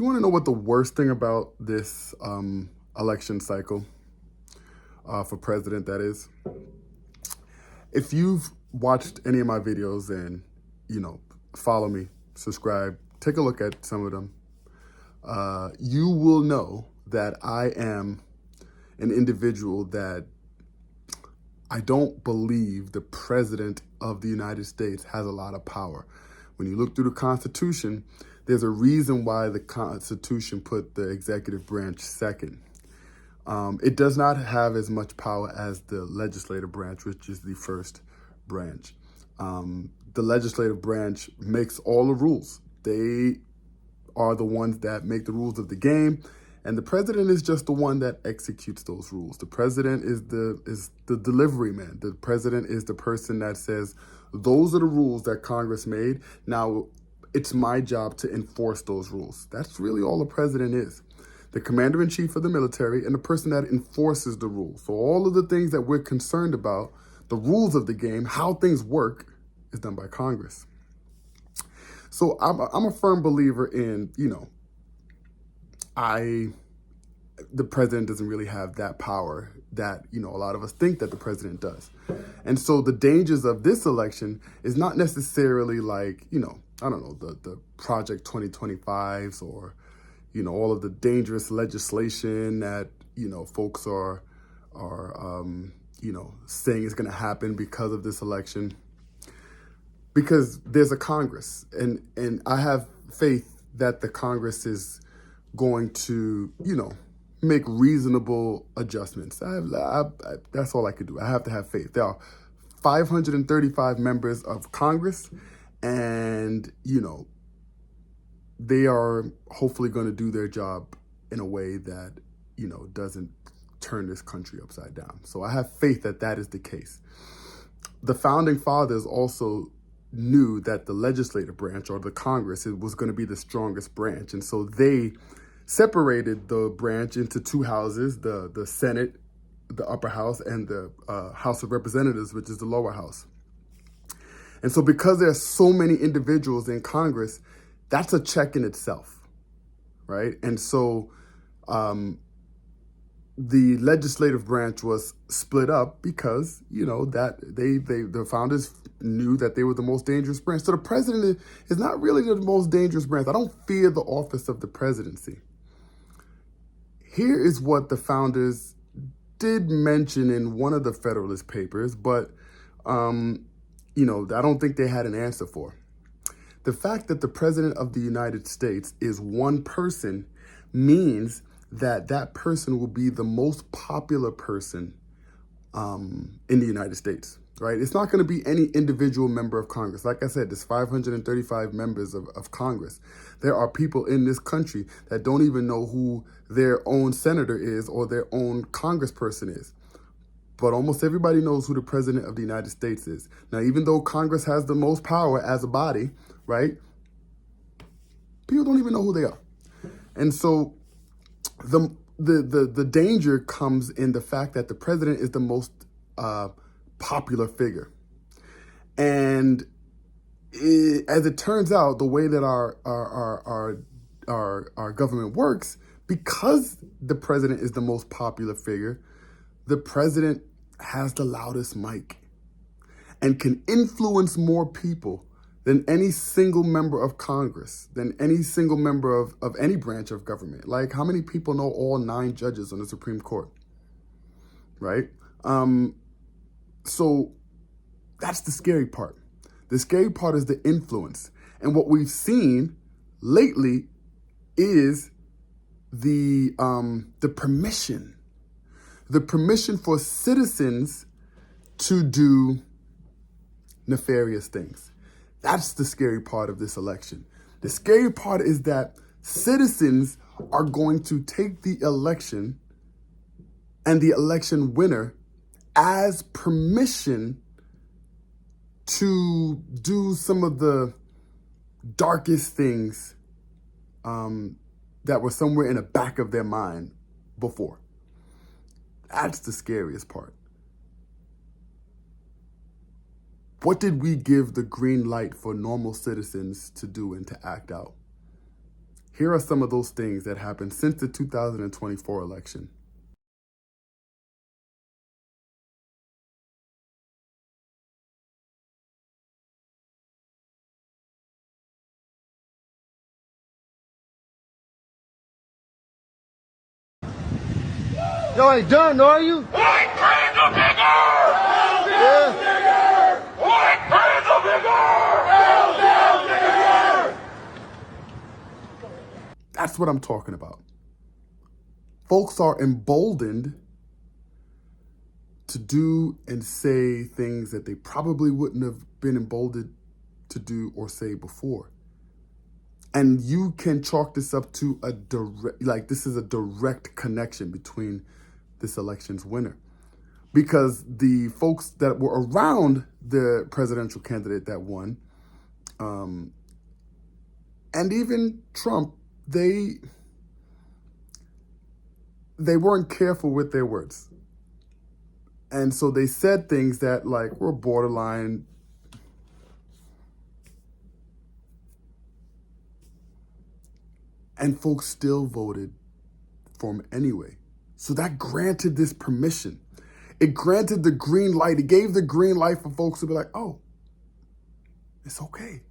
You want to know what the worst thing about this election cycle for president that is? If you've watched any of my videos and, you know, follow me, subscribe, take a look at some of them, you will know that I am an individual that I don't believe the president of the United States has a lot of power. When you look through the Constitution, there's a reason why the Constitution put the executive branch second. It does not have as much power as the legislative branch, which is the first branch. The legislative branch makes all the rules. They are the ones that make the rules of the game, and the president is just the one that executes those rules. The president is the delivery man. The president is the person that says, those are the rules that Congress made. Now, it's my job to enforce those rules. That's really all the president is. The commander-in-chief of the military and the person that enforces the rules. So all of the things that we're concerned about, the rules of the game, how things work, is done by Congress. So I'm a firm believer in, the president doesn't really have that power that, a lot of us think that the president does. And so the dangers of this election is not necessarily like, the Project 2025s or, all of the dangerous legislation that, folks are saying is going to happen because of this election. Because there's a Congress, and I have faith that the Congress is going to, make reasonable adjustments. That's all I could do. I have to have faith. There are 535 members of Congress, and, they are hopefully going to do their job in a way that, doesn't turn this country upside down. So I have faith that that is the case. The founding fathers also knew that the legislative branch or the Congress was going to be the strongest branch. And so they separated the branch into two houses, the Senate, the upper house, and the House of Representatives, which is the lower house. And so because there's so many individuals in Congress, that's a check in itself, right? And so the legislative branch was split up because, that the founders knew that they were the most dangerous branch. So the president is not really the most dangerous branch. I don't fear the office of the presidency. Here is what the founders did mention in one of the Federalist Papers, but, I don't think they had an answer for. The fact that the president of the United States is one person means that that person will be the most popular person in the United States, right? It's not going to be any individual member of Congress. Like I said, there's 535 members of Congress. There are people in this country that don't even know who their own senator is or their own congressperson is. But almost everybody knows who the president of the United States is. Now, even though Congress has the most power as a body, right? People don't even know who they are. And so the danger comes in the fact that the president is the most popular figure. And as it turns out, the way that our government works, because the president is the most popular figure, the president has the loudest mic and can influence more people than any single member of Congress, than any single member of any branch of government. Like, how many people know all 9 judges on the Supreme Court, right? So that's the scary part. The scary part is the influence. And what we've seen lately is the permission for citizens to do nefarious things. That's the scary part of this election. The scary part is that citizens are going to take the election and the election winner as permission to do some of the darkest things that were somewhere in the back of their mind before. That's the scariest part. What did we give the green light for normal citizens to do and to act out? Here are some of those things that happened since the 2024 election. Y'all ain't done, are you? White pants bigger! Yeah. White pants bigger! That's what I'm talking about. Folks are emboldened to do and say things that they probably wouldn't have been emboldened to do or say before. And you can chalk this up to a direct, like this is a direct connection between this election's winner. Because the folks that were around the presidential candidate that won, and even Trump, they weren't careful with their words. And so they said things that like were borderline and folks still voted for him anyway. So that granted this permission. It granted the green light. It gave the green light for folks to be like, oh, it's okay.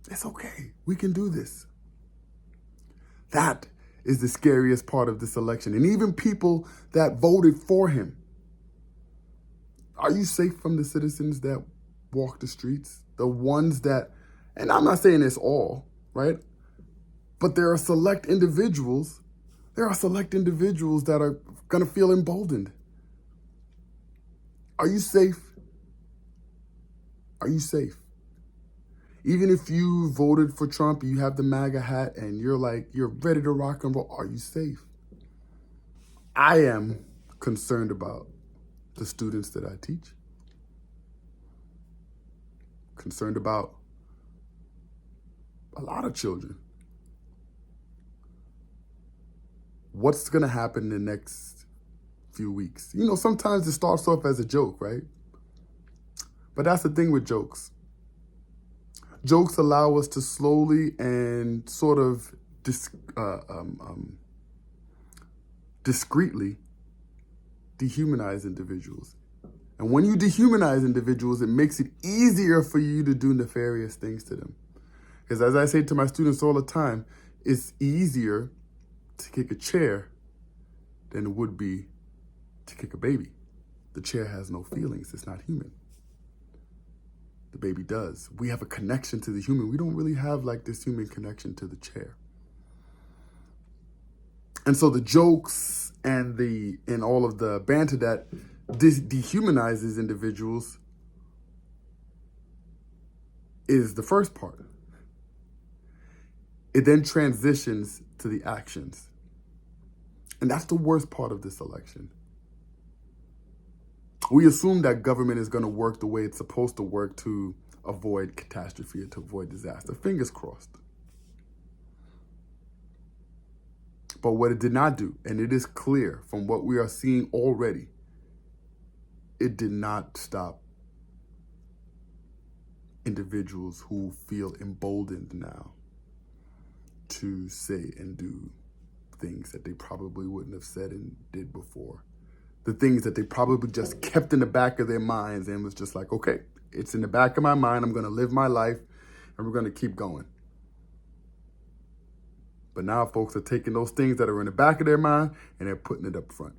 It's okay. We can do this. That is the scariest part of this election. And even people that voted for him. Are you safe from the citizens that walk the streets? The ones that, and I'm not saying it's all, right? But there are select individuals that are going to feel emboldened. Are you safe? Are you safe? Even if you voted for Trump, you have the MAGA hat, and you're ready to rock and roll, are you safe? I am concerned about the students that I teach. Concerned about a lot of children. What's going to happen in the next few weeks? You know, sometimes it starts off as a joke, right? But that's the thing with jokes. Jokes allow us to slowly and sort of discreetly dehumanize individuals. And when you dehumanize individuals, it makes it easier for you to do nefarious things to them. Because as I say to my students all the time, it's easier to kick a chair than it would be to kick a baby. The chair has no feelings. It's not human. The baby does. We have a connection to the human. We don't really have like this human connection to the chair. And so the jokes and all of the banter that dehumanizes individuals is the first part. It then transitions to the actions. And that's the worst part of this election. We assume that government is going to work the way it's supposed to work to avoid catastrophe or to avoid disaster. Fingers crossed. But what it did not do, and it is clear from what we are seeing already, it did not stop individuals who feel emboldened now to say and do things that they probably wouldn't have said and did before. The things that they probably just kept in the back of their minds and was just like, okay, it's in the back of my mind. I'm going to live my life and we're going to keep going. But now folks are taking those things that are in the back of their mind and they're putting it up front.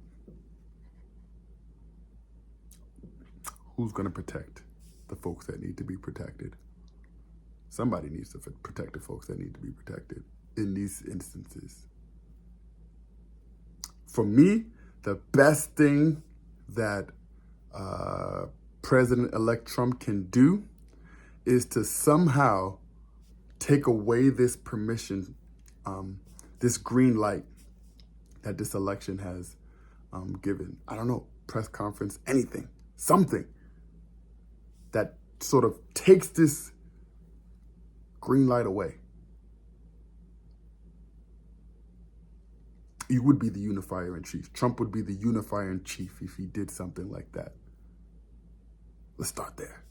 Who's going to protect the folks that need to be protected? Somebody needs to protect the folks that need to be protected in these instances. For me, the best thing that President-elect Trump can do is to somehow take away this permission, this green light that this election has given. I don't know, press conference, anything, something that sort of takes this green light away. He would be the unifier in chief. Trump would be the unifier in chief if he did something like that. Let's start there.